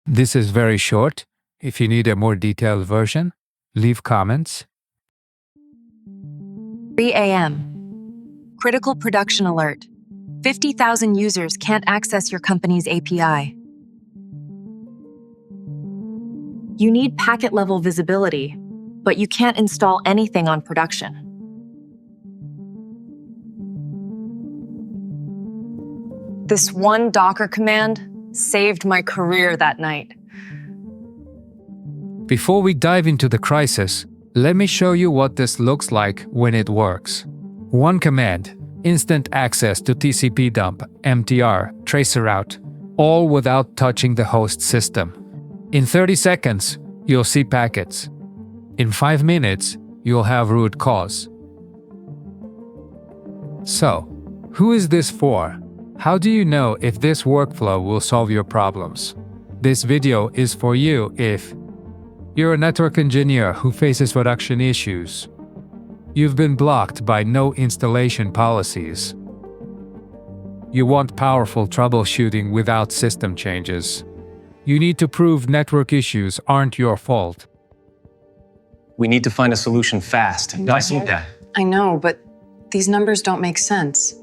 This is very short. If you need a more detailed version, leave comments. 3 a.m. Critical production alert. 50,000 users can't access your company's API. You need packet-level visibility, but you can't install anything on production. This one Docker command saved my career that night. Before we dive into the crisis, let me show you what this looks like when it works. One command, instant access to tcpdump, mtr, traceroute, all without touching the host system. In 30 seconds, you'll see packets. In 5 minutes, you'll have root cause. So, who is this for? How do you know if this workflow will solve your problems? This video is for you if you're a network engineer who faces production issues. You've been blocked by no installation policies. You want powerful troubleshooting without system changes. You need to prove network issues aren't your fault. We need to find a solution fast. I know, but these numbers don't make sense.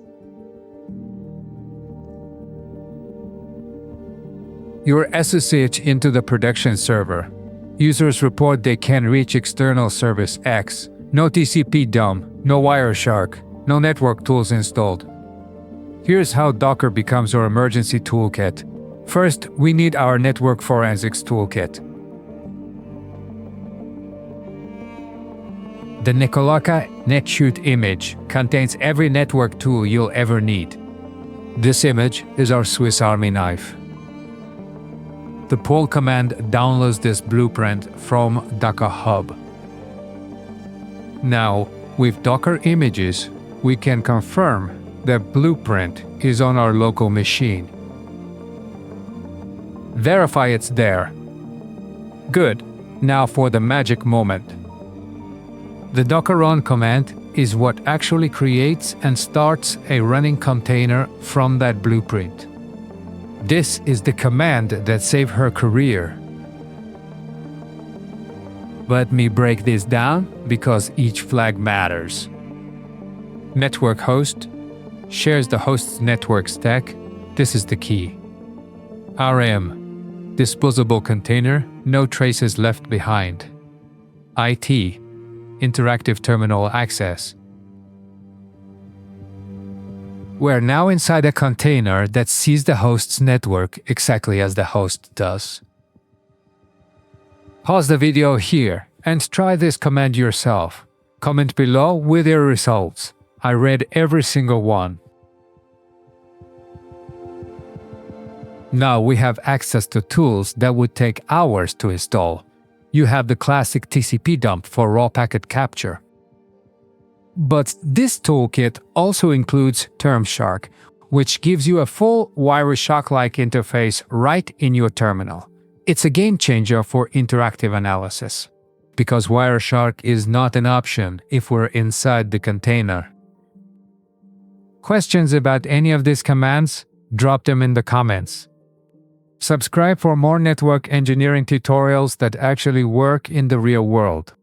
You're SSH into the production server. Users report they can reach external service X. No tcpdump, no Wireshark, no network tools installed. Here's how Docker becomes your emergency toolkit. First, we need our network forensics toolkit. The nicolaka netshoot image contains every network tool you'll ever need. This image is our Swiss Army knife. The pull command downloads this blueprint from Docker Hub. Now, with Docker images, we can confirm that blueprint is on our local machine. Verify it's there. Good. Now for the magic moment. The docker run command is what actually creates and starts a running container from that blueprint. This is the command that saved her career. Let me break this down because each flag matters. Network host shares the host's network stack. This is the key. RM, disposable container, no traces left behind. IT, interactive terminal access. We're now inside a container that sees the host's network exactly as the host does. Pause the video here and try this command yourself. Comment below with your results. I read every single one. Now we have access to tools that would take hours to install. You have the classic tcpdump for raw packet capture. But this toolkit also includes termshark, which gives you a full Wireshark-like interface right in your terminal. It's a game changer for interactive analysis, because Wireshark is not an option if we're inside the container. Questions about any of these commands? Drop them in the comments. Subscribe for more network engineering tutorials that actually work in the real world.